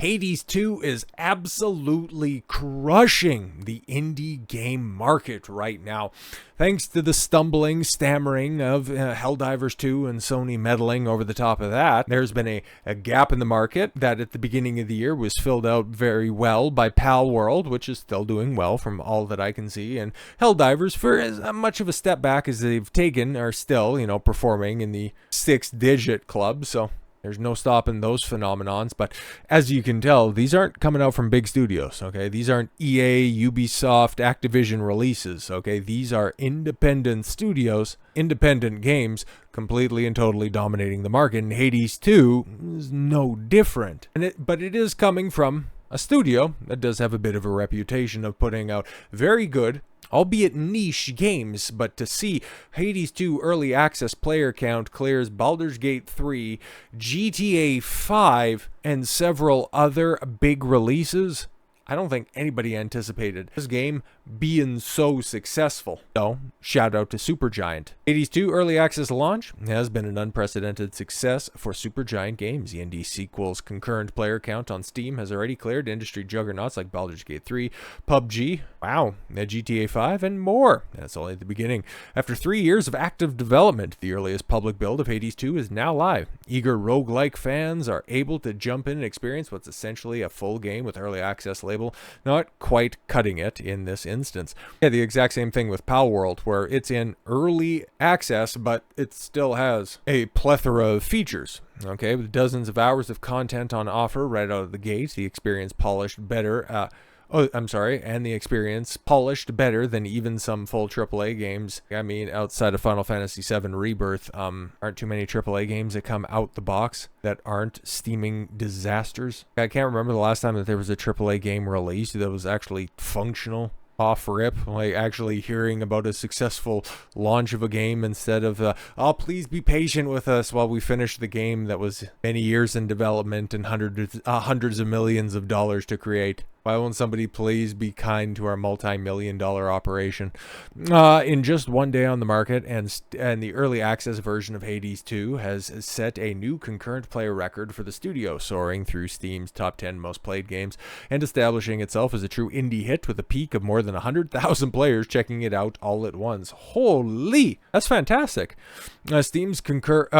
Hades 2 is absolutely crushing the indie game market right now. Thanks to the stumbling, stammering of Helldivers 2 and Sony meddling over the top of that, there's been a gap in the market that at the beginning of the year was filled out very well by Palworld, which is still doing well from all that I can see, and Helldivers, for as much of a step back as they've taken, are still, performing in the 6-digit club, so there's no stopping those phenomenons. But as you can tell, these aren't coming out from big studios, okay? These aren't EA, Ubisoft, Activision releases, okay? These are independent studios, independent games, completely and totally dominating the market. And Hades 2 is no different. But it is coming from a studio that does have a bit of a reputation of putting out very good, albeit niche games, but to see Hades 2 early access player count clears Baldur's Gate 3, GTA 5, and several other big releases, I don't think anybody anticipated this game being so successful. So, shout out to Supergiant. Hades 2 early access launch has been an unprecedented success for Supergiant Games. The indie sequel's concurrent player count on Steam has already cleared industry juggernauts like Baldur's Gate 3, PUBG, GTA 5, and more. That's only the beginning. After 3 years of active development, the earliest public build of Hades 2 is now live. Eager roguelike fans are able to jump in and experience what's essentially a full game with early access label, not quite cutting it in this instance. Yeah, the exact same thing with Palworld, where it's in early access, but it still has a plethora of features. Okay, with dozens of hours of content on offer right out of the gate, the experience polished better. And the experience polished better than even some full AAA games. I mean, outside of Final Fantasy VII Rebirth, aren't too many AAA games that come out the box that aren't steaming disasters. I can't remember the last time that there was a AAA game released that was actually functional. Off rip, like actually hearing about a successful launch of a game instead of, please be patient with us while we finish the game that was many years in development and hundreds of millions of dollars to create. Why won't somebody please be kind to our multi-million-dollar operation? In just one day on the market, and the early access version of Hades 2 has set a new concurrent player record for the studio, soaring through Steam's top 10 most played games and establishing itself as a true indie hit with a peak of more than 100,000 players checking it out all at once. Holy, that's fantastic! Steam's current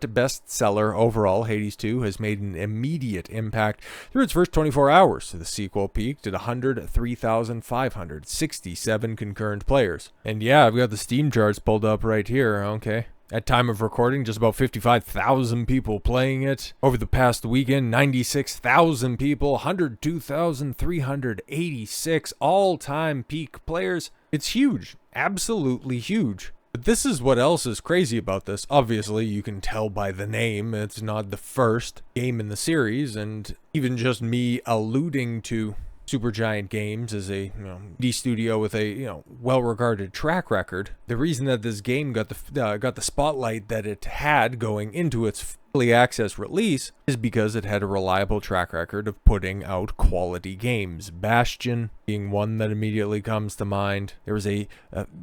bestseller overall, Hades 2, has made an immediate impact through its first 24 hours. The sequel peaked at 103,567 concurrent players. And yeah, I've got the Steam charts pulled up right here, okay. At time of recording, just about 55,000 people playing it. Over the past weekend, 96,000 people, 102,386 all-time peak players. It's huge, absolutely huge. But this is what else is crazy about this. Obviously, you can tell by the name, it's not the first game in the series, and even just me alluding to Supergiant Games as a indie studio with a well-regarded track record. The reason that this game got the spotlight that it had going into its early access release is because it had a reliable track record of putting out quality games. Bastion being one that immediately comes to mind. There was a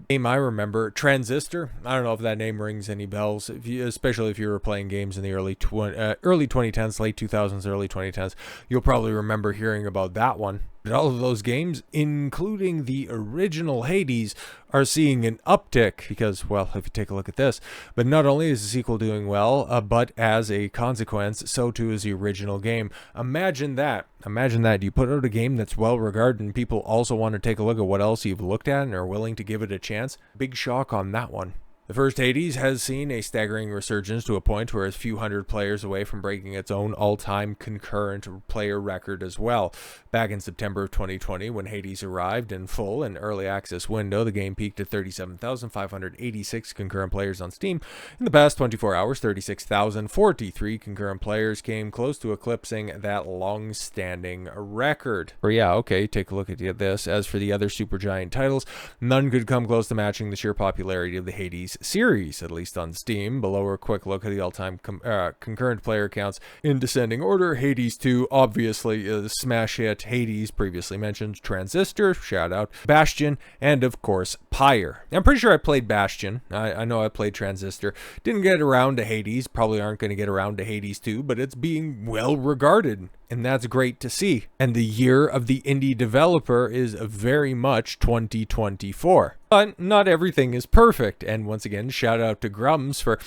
game I remember, Transistor. I don't know if that name rings any bells, especially if you were playing games in the early 2010s, late 2000s, early 2010s. You'll probably remember hearing about that one. But all of those games, including the original Hades, are seeing an uptick because, well, if you take a look at this, but not only is the sequel doing well, but as a consequence, so too is the original game. Imagine that. Imagine that. You put out a game that's well regarded and people also want to take a look at what else you've looked at and are willing to give it a chance. Big shock on that one. The first Hades has seen a staggering resurgence to a point where it's a few hundred players away from breaking its own all-time concurrent player record as well. Back in September of 2020, when Hades arrived in full and early access window, the game peaked at 37,586 concurrent players on Steam. In the past 24 hours, 36,043 concurrent players came close to eclipsing that long-standing record. Or yeah, okay, take a look at this. As for the other Supergiant titles, none could come close to matching the sheer popularity of the Hades series, at least on Steam. Below are a quick look at the all-time concurrent player counts in descending order. Hades 2, obviously, is smash hit. Hades, previously mentioned. Transistor, shout out. Bastion, and of course, Pyre. I'm pretty sure I played Bastion. I know I played Transistor. Didn't get around to Hades. Probably aren't going to get around to Hades 2, but it's being well regarded. And that's great to see. And the year of the indie developer is very much 2024. But not everything is perfect. And once again, shout out to Grums for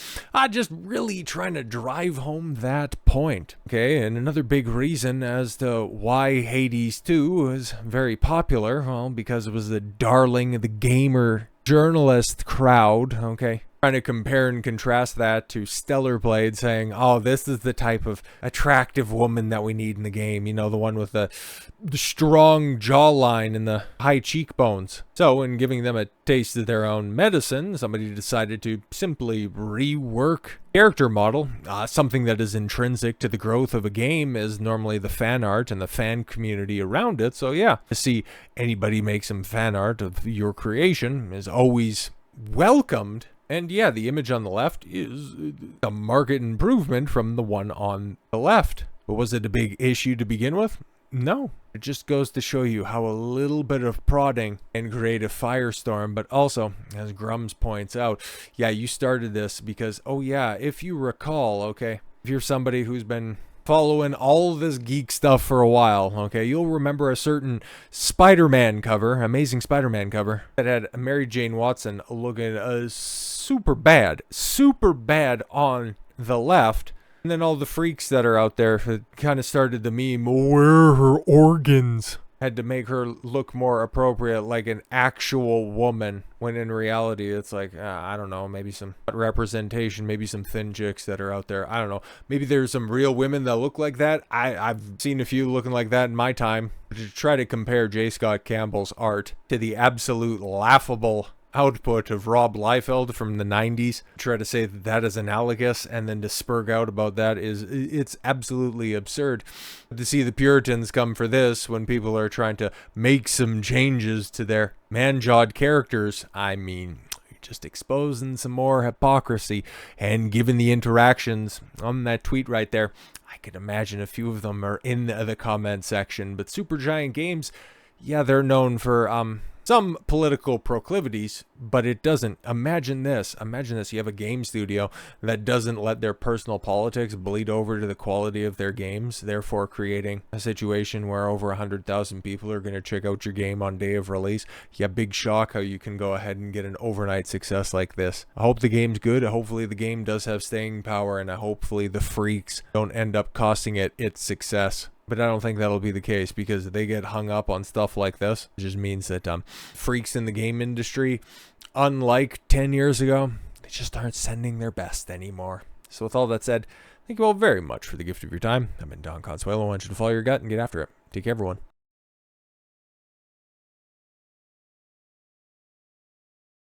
just really trying to drive home that point. Okay, and another big reason as to why Hades 2 was very popular, well, because it was the darling of the gamer journalist crowd, okay? Trying to compare and contrast that to Stellar Blade, saying, oh, this is the type of attractive woman that we need in the game. You know, the one with the strong jawline and the high cheekbones. So, in giving them a taste of their own medicine, somebody decided to simply rework character model. Something that is intrinsic to the growth of a game is normally the fan art and the fan community around it. So yeah, to see anybody make some fan art of your creation is always welcomed. And yeah, the image on the left is a marked improvement from the one on the left. But was it a big issue to begin with? No. It just goes to show you how a little bit of prodding can create a firestorm. But also, as Grums points out, yeah, you started this because, oh yeah, if you recall, okay, if you're somebody who's been following all of this geek stuff for a while, okay, you'll remember a certain Spider-Man cover, Amazing Spider-Man cover, that had Mary Jane Watson looking super bad on the left. And then all the freaks that are out there kind of started the meme, where are her organs? Had to make her look more appropriate, like an actual woman, when in reality it's like, I don't know, maybe some representation, maybe some thin chicks that are out there. I don't know. Maybe there's some real women that look like that. I've seen a few looking like that in my time. To try to compare J. Scott Campbell's art to the absolute laughable output of Rob Liefeld from the 90s, try to say that that is analogous, and then to spurg out about that it's absolutely absurd. To see the Puritans come for this when people are trying to make some changes to their man-jawed characters, I mean, just exposing some more hypocrisy. And given the interactions on that tweet right there, I could imagine a few of them are in the comment section. But Supergiant Games, yeah, they're known for some political proclivities, but it doesn't. Imagine this. You have a game studio that doesn't let their personal politics bleed over to the quality of their games, therefore creating a situation where over 100,000 people are going to check out your game on day of release. Yeah, big shock how you can go ahead and get an overnight success like this. I hope the game's good. Hopefully the game does have staying power, and hopefully the freaks don't end up costing it its success. But I don't think that'll be the case, because they get hung up on stuff like this. It just means that freaks in the game industry, unlike 10 years ago, they just aren't sending their best anymore. So with all that said, thank you all very much for the gift of your time. I've been Don Consuelo. I want you to follow your gut and get after it. Take care, everyone.